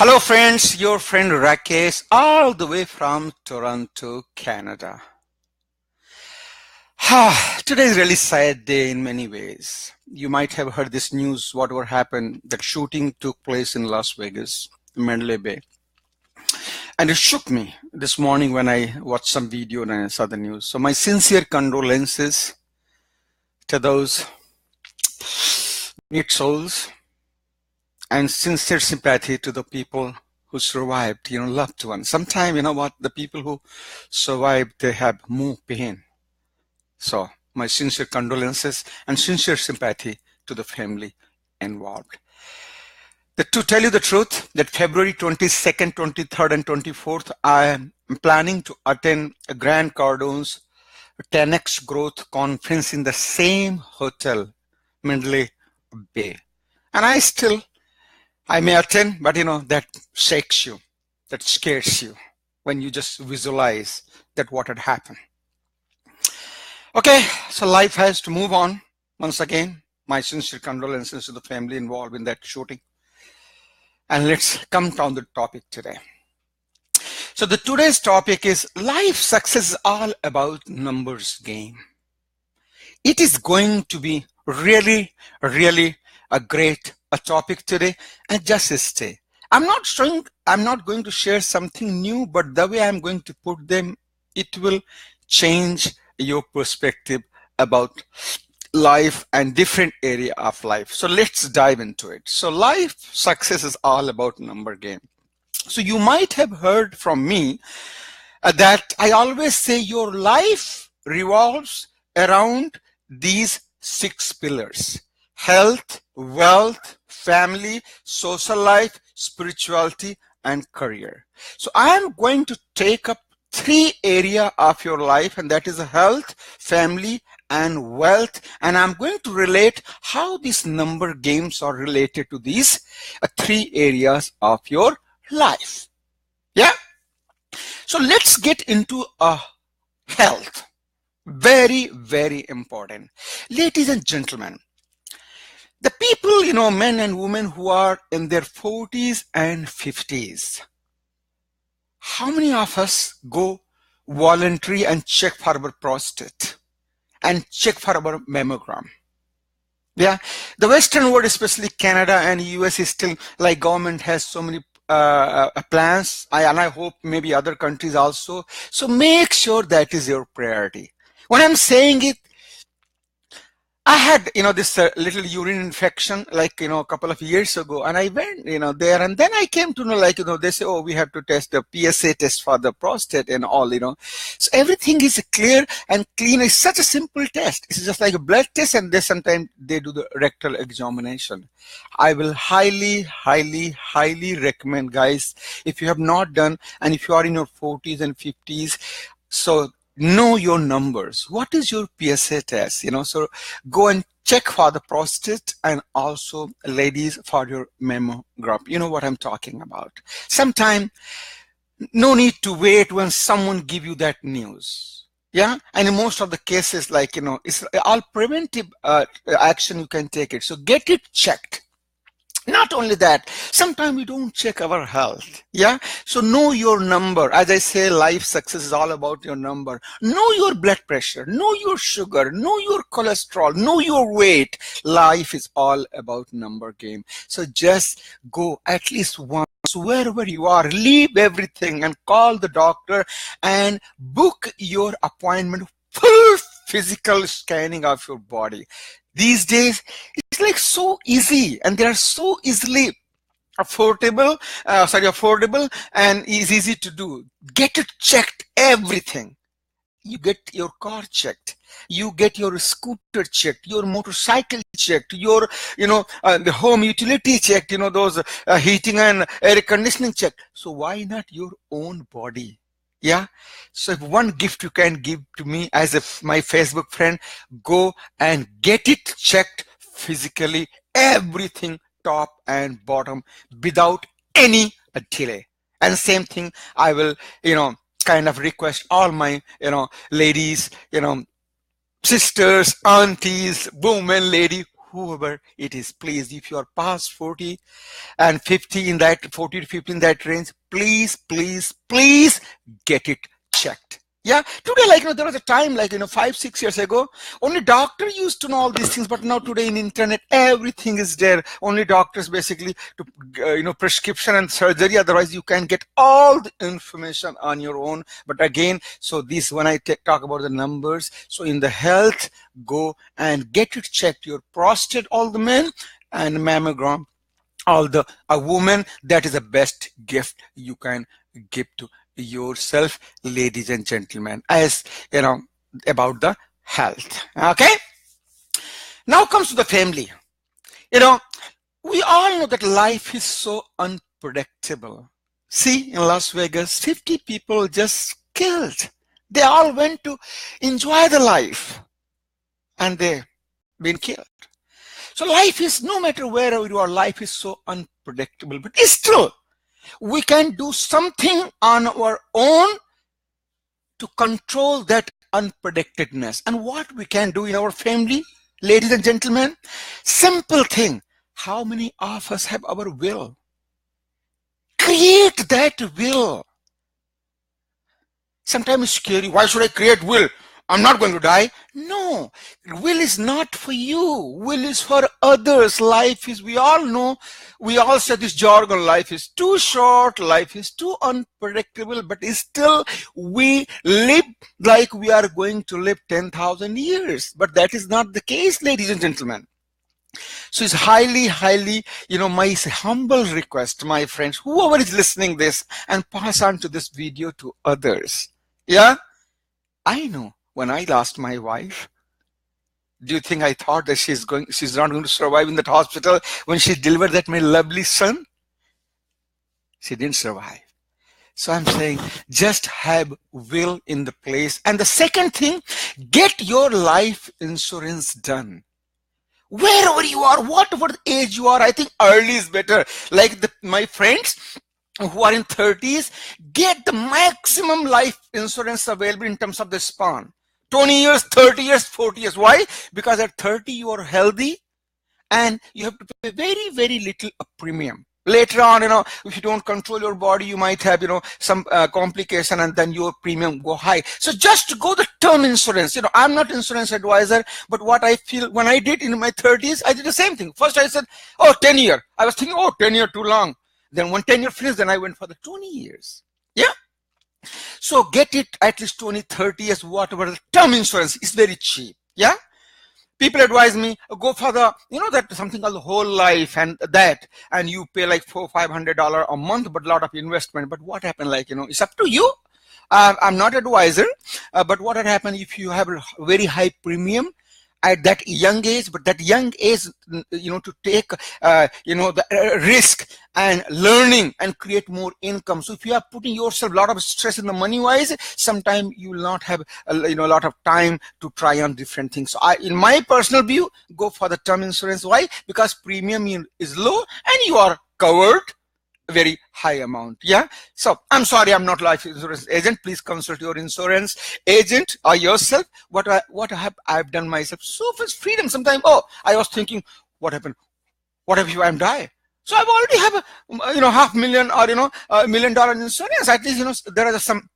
Hello friends, your friend Rakesh all the way from Toronto, Canada. Today is a really sad day in many ways. You might have heard this news, whatever happened, that shooting took place in Las Vegas, Mandalay Bay. And it shook me this morning when I watched some video and I saw the news. So my sincere condolences to those neat souls and sincere sympathy to the people who survived, loved ones. Sometimes, the people who survived, they have more pain. So my sincere condolences and sincere sympathy to the family involved. To tell you the truth, that February 22nd, 23rd, and 24th, I am planning to attend a Grant Cardone's 10X Growth Conference in the same hotel, Mandalay Bay. And I may attend, but that shakes you, that scares you when you just visualize that what had happened. Okay, so life has to move on. Once again, my sincere condolences to the family involved in that shooting. And let's come down the topic today. So today's topic is life success is all about numbers game. It is going to be really a great topic today, and just stay. I'm not going to share something new, but the way I'm going to put them, it will change your perspective about life and different area of life. So let's dive into it. So life success is all about number game. So you might have heard from me that I always say your life revolves around these 6 pillars: health, wealth, family, social life, spirituality, and career. So I am going to take up 3 areas of your life, and that is health, family, and wealth. And I'm going to relate how these number games are related to these 3 areas of your life. Yeah. So let's get into health. Very important. Ladies and gentlemen, the people, men and women who are in their 40s and 50s, how many of us go voluntary and check for our prostate and check for our mammogram? Yeah, the Western world, especially Canada and US, is still like government has so many plans, and I hope maybe other countries also. So make sure that is your priority. When I'm saying it, I had, this little urine infection, like, a couple of years ago, and I went, there, and then I came to know, they say, oh, we have to test the PSA test for the prostate and all, So everything is clear and clean. It's such a simple test. It's just like a blood test, and sometimes they do the rectal examination. I will highly recommend, guys, if you have not done, and if you are in your 40s and 50s, so know your numbers. What is your PSA test? So go and check for the prostate, and also, ladies, for your mammogram. You know what I'm talking about. Sometime, no need to wait when someone give you that news. Yeah, and in most of the cases, like, it's all preventive action you can take it. So get it checked. Not only that, sometimes we don't check our health. Yeah. So know your number. As I say, life success is all about your number. Know your blood pressure, know your sugar, know your cholesterol, know your weight. Life is all about number game. So just go at least once, wherever you are, leave everything and call the doctor and book your appointment, full physical scanning of your body. These days, it's like so easy, and they are so easily affordable, and is easy to do. Get it checked, everything. You get your car checked, you get your scooter checked, your motorcycle checked, your, the home utility checked, those heating and air conditioning checked. So why not your own body? Yeah. So if one gift you can give to me as my Facebook friend, go and get it checked physically, everything top and bottom, without any delay. And same thing, I will, kind of request all my, ladies, sisters, aunties, women, lady, whoever it is, please, if you are past 40 and 50 in that 40 to 50 in that range, please get it checked. Yeah, today, like, there was a time, like, 5-6 years ago, only doctor used to know all these things, but now today in internet, everything is there. Only doctors basically to, prescription and surgery. Otherwise, you can get all the information on your own. But again, so this, when I talk about the numbers, so in the health, go and get it checked. Your prostate, all the men, and mammogram, all the a woman. That is the best gift you can give to yourself, ladies and gentlemen, as about the health. Okay, now comes to the family. We all know that life is so unpredictable. See, in Las Vegas, 50 people just killed. They all went to enjoy the life and they been killed. So life is, no matter wherever you are, life is so unpredictable, but still we can do something on our own to control that unpredictedness. And what we can do in our family, ladies and gentlemen, simple thing. How many of us have our will? Create that will. Sometimes it's scary. Why should I create will? I'm not going to die. No, will is not for you. Will is for others. Life is, we all know, we all say this jargon, life is too short, life is too unpredictable, but still we live like we are going to live 10,000 years. But that is not the case, ladies and gentlemen. So it's highly, my humble request, my friends, whoever is listening this, and pass on to this video to others. Yeah, I know. When I lost my wife, do you think I thought that she's not going to survive in that hospital when she delivered that my lovely son? She didn't survive. So I'm saying, just have will in the place. And the second thing, get your life insurance done. Wherever you are, whatever age you are, I think early is better. Like my friends who are in 30s, get the maximum life insurance available in terms of the span. 20 years, 30 years, 40 years. Why? Because at 30, you are healthy and you have to pay very, very little a premium. Later on, if you don't control your body, you might have, some complication, and then your premium go high. So just go the term insurance. I'm not insurance advisor, but what I feel when I did in my 30s, I did the same thing. First I said, 10 year. I was thinking, 10 year too long. Then when 10 year finished, then I went for the 20 years. Yeah. So get it at least 20, 30 years, whatever. The term insurance is very cheap. Yeah. People advise me, go for the, that something called the whole life and you pay like $400-500 a month, but a lot of investment. But what happened? It's up to you. I'm not advisor, but what had happened if you have a very high premium at that young age, but that young age, to take, the risk and learning and create more income. So if you are putting yourself a lot of stress in the money wise, sometimes you will not have, a lot of time to try on different things. So in my personal view, go for the term insurance. Why? Because premium is low and you are covered a very high amount. Yeah. So I'm sorry, I'm not life insurance agent. Please consult your insurance agent or yourself. What I've done myself. So much freedom. Sometimes, I was thinking, what happened? What if I'm die? So I've already have a, $500,000 or, $1 million insurance. At least, there are some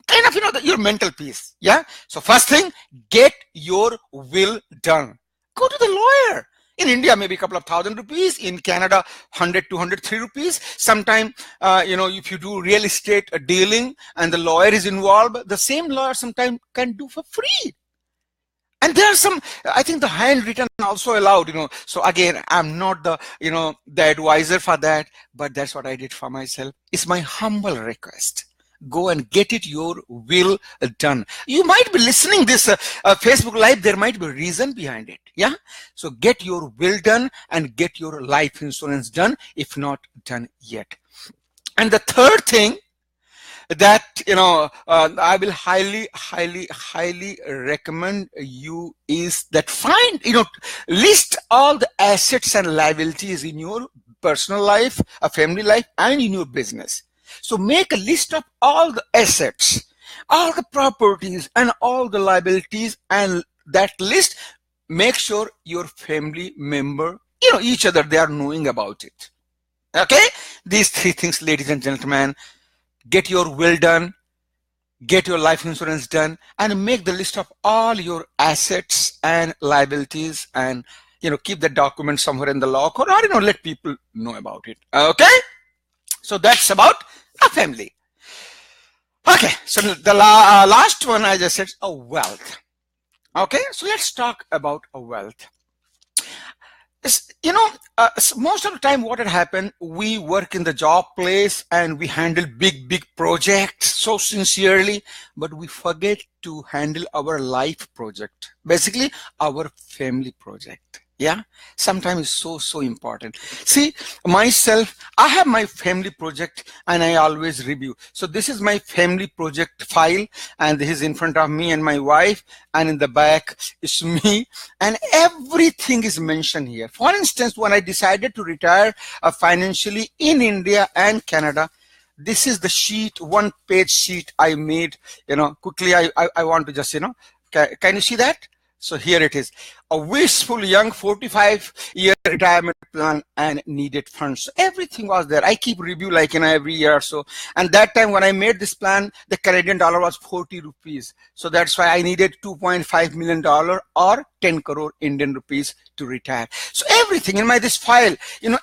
kind of, your mental peace. Yeah. So first thing, get your will done. Go to the lawyer. In India, maybe a couple of $1,000. In Canada, 100, 203 rupees. Sometime, if you do real estate dealing and the lawyer is involved, the same lawyer sometimes can do for free. And there are some, I think the handwritten also allowed, So again, I'm not the, the advisor for that, but that's what I did for myself. It's my humble request. Go and get it your will done. You might be listening this Facebook Live. There might be a reason behind it. Yeah. So get your will done and get your life insurance done, if not done yet. And the third thing that, I will highly recommend you is that find, list all the assets and liabilities in your personal life, a family life, and in your business. So make a list of all the assets, all the properties, and all the liabilities, and that list make sure your family member, each other, they are knowing about it. Okay, these three things, ladies and gentlemen. Get your will done, get your life insurance done, and make the list of all your assets and liabilities, and keep the document somewhere in the locker, or let people know about it. Okay, so that's about a family. Okay, so the last one I just said, a wealth. Okay, so let's talk about a wealth. Most of the time what had happened, we work in the job place and we handle big projects so sincerely, but we forget to handle our life project, basically our family project. Yeah, sometimes it's so important. See, myself, I have my family project and I always review. So this is my family project file, and this is in front of me and my wife, and in the back is me, and everything is mentioned here. For instance, when I decided to retire financially in India and Canada, this is the sheet, one-page sheet I made. Quickly, I want to just, can you see that? So here it is, a wishful young 45-year retirement plan and needed funds. So everything was there. I keep review like every year or so. And that time when I made this plan, the Canadian dollar was 40 rupees. So that's why I needed $2.5 million or 10 crore Indian rupees to retire. So everything in this file,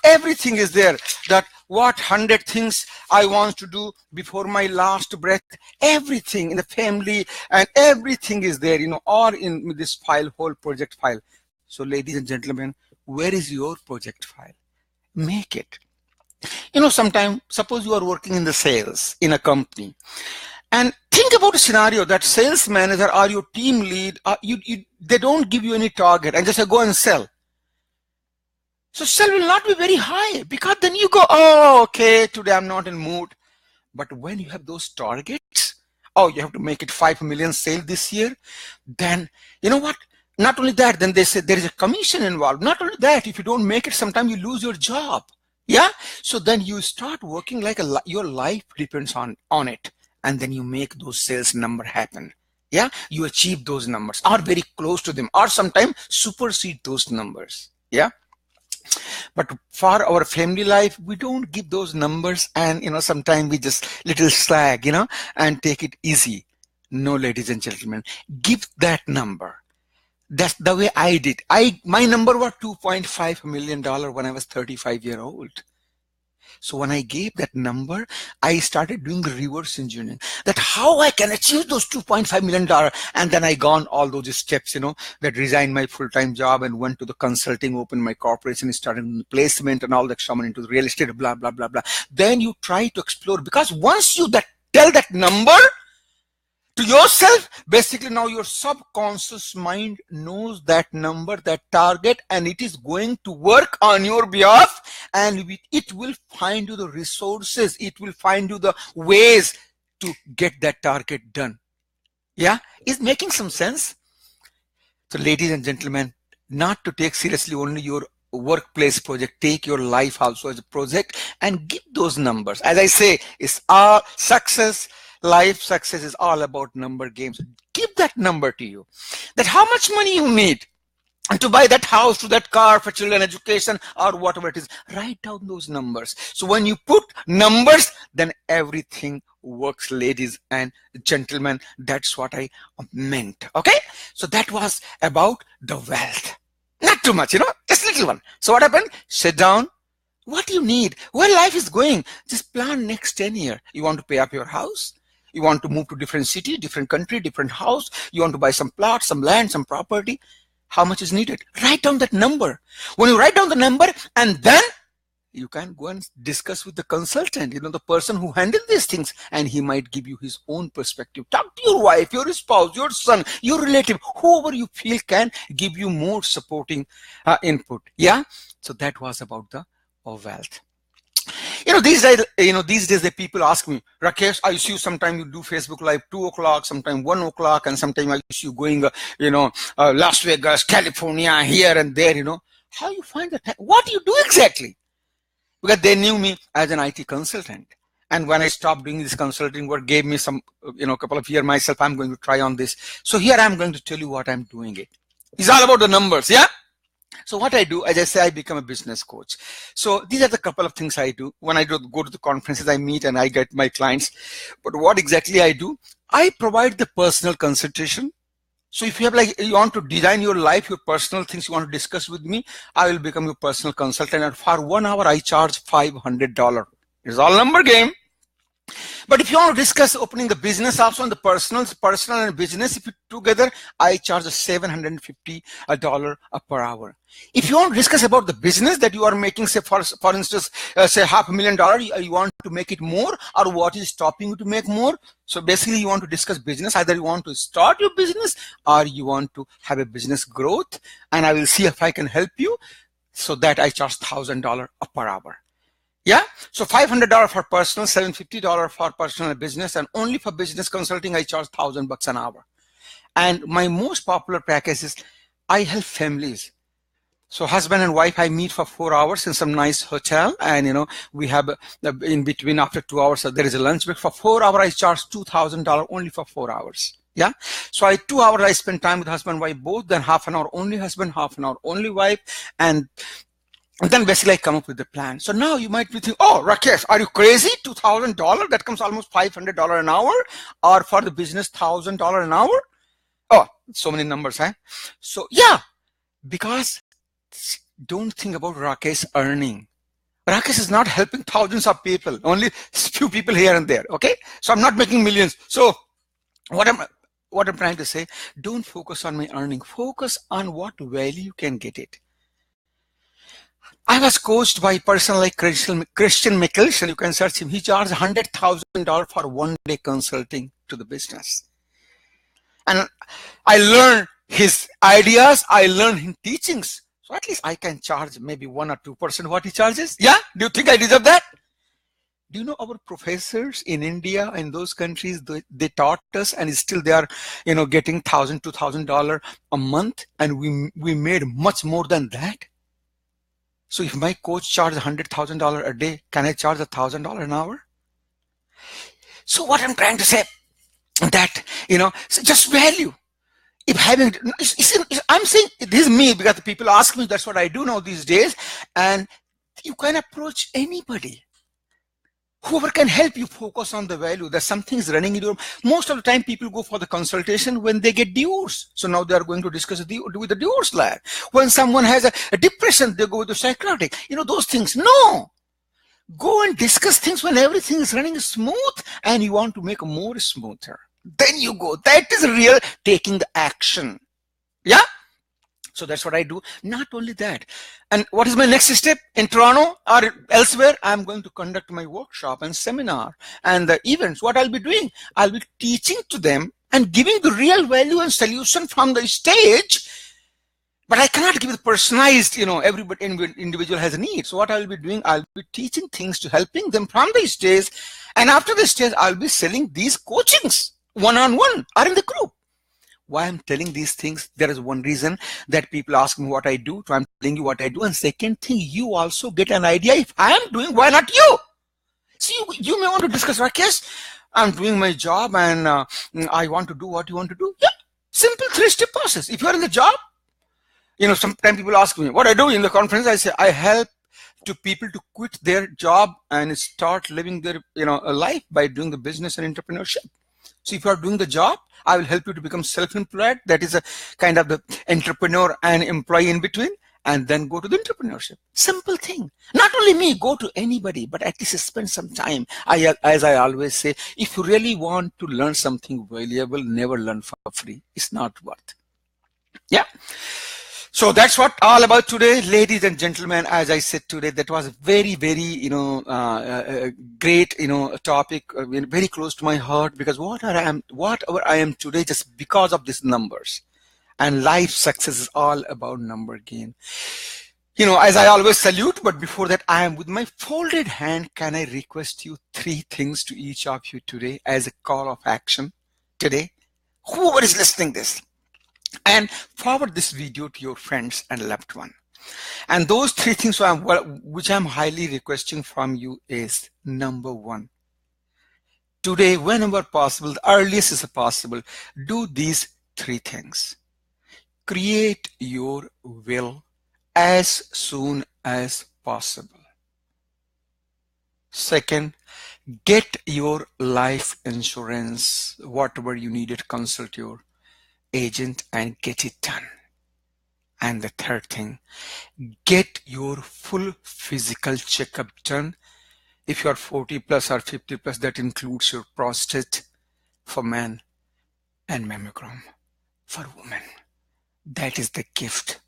everything is there. That what 100 things I want to do before my last breath, everything in the family, and everything is there, all in this file, whole project file. So ladies and gentlemen, where is your project file? Make it. Sometimes, suppose you are working in the sales in a company, and think about a scenario that sales manager or your team lead, they don't give you any target and just say, go and sell. So sell will not be very high, because then you go, oh, okay, today I'm not in mood. But when you have those targets, oh, you have to make it 5 million sale this year, then you know what? Not only that, then they say there is a commission involved. Not only that, if you don't make it, sometimes you lose your job. Yeah. So then you start working like your life depends on it. And then you make those sales number happen. Yeah. You achieve those numbers, or very close to them, or sometimes supersede those numbers. Yeah. But for our family life, we don't give those numbers, and sometimes we just little slag, and take it easy. No, ladies and gentlemen, give that number. That's the way I did. My number was $2.5 million when I was 35 years old. So when I gave that number, I started doing reverse engineering, that how I can achieve those $2.5 million. And then I gone all those steps, that resigned my full-time job and went to the consulting, opened my corporation, started placement and all that, someone into the real estate, blah, blah, blah, blah. Then you try to explore, because once you tell that number to yourself, basically now your subconscious mind knows that number, that target, and it is going to work on your behalf, and it will find you the resources, it will find you the ways to get that target done. Yeah, is making some sense? So ladies and gentlemen, not to take seriously only your workplace project, take your life also as a project and give those numbers. As I say, it's all success. Life success is all about number games. Give that number to you, that how much money you need and to buy that house, to that car, for children education, or whatever it is. Write down those numbers. So when you put numbers, then everything works, ladies and gentlemen. That's what I meant. Okay, so that was about the wealth. Not too much, just little one. So what happened? Sit down. What do you need? Where life is going? Just plan next 10 years. You want to pay up your house? You want to move to different city, different country, different house. You want to buy some plot, some land, some property. How much is needed? Write down that number. When you write down the number, and then you can go and discuss with the consultant, the person who handles these things, and he might give you his own perspective. Talk to your wife, your spouse, your son, your relative, whoever you feel can give you more supporting input. Yeah. So that was about the wealth. These days the people ask me, Rakesh, I see you sometimes you do Facebook Live 2 o'clock, sometimes 1 o'clock, and sometimes I see you going, Las Vegas, California, here and there, How you find the time? What do you do exactly? Because they knew me as an IT consultant. And when I stopped doing this consulting work, gave me some, couple of years myself, I'm going to try on this. So here I'm going to tell you what I'm doing it. It's all about the numbers. Yeah. So what I do, as I say, I become a business coach. So these are the couple of things I do. When I go to the conferences, I meet and I get my clients. But what exactly I do, I provide the personal consultation. So if you have you want to design your life, your personal things you want to discuss with me, I will become your personal consultant. And for 1 hour, I charge $500. It's all number game. But if you want to discuss opening the business also on the personal and business, if you together, I charge $750 per hour. If you want to discuss about the business that you are making, say for instance, say $500,000, you want to make it more, or what is stopping you to make more? So basically you want to discuss business. Either you want to start your business or you want to have a business growth, and I will see if I can help you. So that I charge $1,000 per hour. Yeah, so $500 for personal, $750 for personal and business, and only for business consulting I charge $1,000 an hour. And my most popular package is I help families. So husband and wife, I meet for 4 hours in some nice hotel, and we have in between after 2 hours there is a lunch break. For 4 hours I charge $2,000 only for 4 hours. Yeah, so 2 hours I spend time with husband and wife both, then half an hour only husband, half an hour only wife, and then basically I come up with the plan. So now you might be thinking, oh, Rakesh, are you crazy? $2,000? That comes almost $500 an hour, or for the business, $1,000 an hour? Oh, so many numbers, huh? So yeah, because don't think about Rakesh earning. Rakesh is not helping thousands of people, only few people here and there, okay? So I'm not making millions. So what I'm trying to say, don't focus on my earning. Focus on what value you can get it. I was coached by a person like Christian Mickelson. You can search him. He charged $100,000 for 1 day consulting to the business. And I learned his ideas. I learned his teachings. So at least I can charge maybe 1 or 2% what he charges. Yeah? Do you think I deserve that? Do you know our professors in India and those countries, they taught us, and still they are, getting $1,000, $2,000 a month, and we made much more than that. So if my coach charges $100,000 a day, can I charge $1,000 an hour? So what I'm trying to say, that, so just value. If having, I'm saying this is me because the people ask me, that's what I do now these days. And you can approach anybody. Whoever can help you focus on the value. There's something is running in your. Most of the time, people go for the consultation when they get divorced. So now they are going to discuss with the divorce lawyer. When someone has a depression, they go with the psychotic. Those things. No. Go and discuss things when everything is running smooth and you want to make it more smoother. Then you go. That is real taking the action. Yeah. So that's what I do. Not only that. And what is my next step? In Toronto or elsewhere, I'm going to conduct my workshop and seminar and the events. What I'll be doing? I'll be teaching to them and giving the real value and solution from the stage. But I cannot give it personalized, every individual has a need. So what I'll be doing, I'll be teaching things to helping them from the stage. And after the stage, I'll be selling these coachings one-on-one or in the group. Why I'm telling these things, there is one reason that people ask me what I do. So I'm telling you what I do. And second thing, you also get an idea. If I am doing, why not you? See, you may want to discuss, Rakesh, I'm doing my job and I want to do what you want to do. Yeah, simple 3-step process. If you're in the job, sometimes people ask me, what I do in the conference, I say, I help to people to quit their job and start living their, a life by doing the business and entrepreneurship. So if you are doing the job, I will help you to become self-employed. That is a kind of the entrepreneur and employee in between, and then go to the entrepreneurship. Simple thing. Not only me, go to anybody, but at least spend some time. As I always say, if you really want to learn something valuable, never learn for free. It's not worth. Yeah. So that's what all about today, ladies and gentlemen. As I said today, that was very, very, great, topic, very close to my heart, because whatever I am today, just because of these numbers. And life success is all about number game. As I always salute, but before that, I am with my folded hand. Can I request you 3 things to each of you today as a call of action today? Whoever is listening this. And forward this video to your friends and loved one. And those 3 things which I'm highly requesting from you is, number 1, today, whenever possible, the earliest is possible, do these 3 things. create your will as soon as possible. Second, get your life insurance, whatever you needed, consult your agent and get it done. And the third thing, get your full physical checkup done. If you are 40 plus or 50 plus, that includes your prostate for men and mammogram for women. That is the gift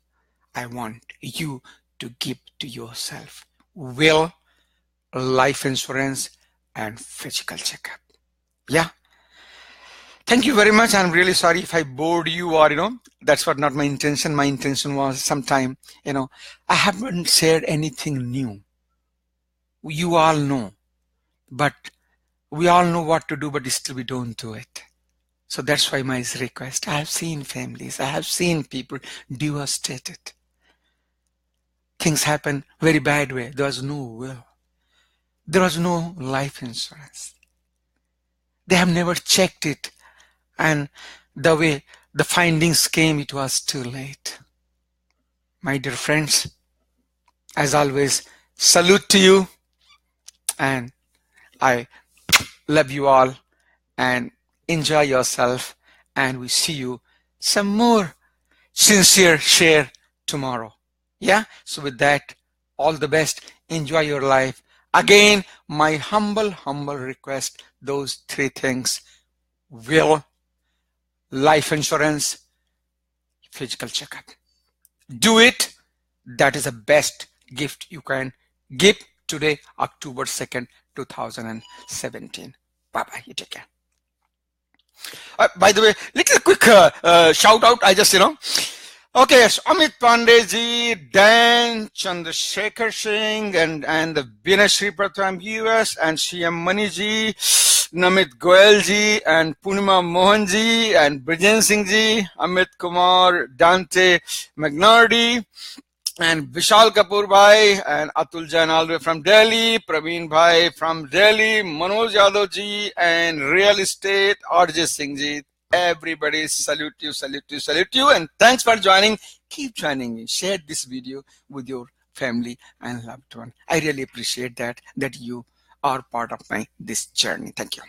I want you to give to yourself. Will, life insurance, and physical checkup. Yeah. Thank you very much. I'm really sorry if I bored you, or that's not my intention. My intention was sometime, I haven't shared anything new. You all know, but we all know what to do, but still we don't do it. So that's why my request. I have seen families, I have seen people devastated. Things happen very bad way. There was no will. There was no life insurance. They have never checked it. And the way the findings came, it was too late. My dear friends, as always, salute to you. And I love you all. And enjoy yourself. And we see you some more sincere share tomorrow. Yeah. So with that, all the best. Enjoy your life. Again, my humble request, those three things: will, life insurance, physical checkup. Do it. That is the best gift you can give today, October 2nd, 2017. Bye-bye. You take care. By the way, little quick shout out. I just, okay, so Amit Pandey ji, Dan Chandrasekhar Singh, and the Vinashri Pratham US, and CM Mani ji, Namit Goyal ji, and Punima Mohan ji, and Brijen Singh ji, Amit Kumar, Dante Magnardi, and Vishal Kapoor bhai, and Atul Jain all the way from Delhi, Praveen bhai from Delhi, Manoj Yadav ji, and Real Estate RJ Singh ji. Everybody, salute you, and thanks for joining. Keep joining me. Share this video with your family and loved one. I really appreciate that you are part of this journey. Thank you.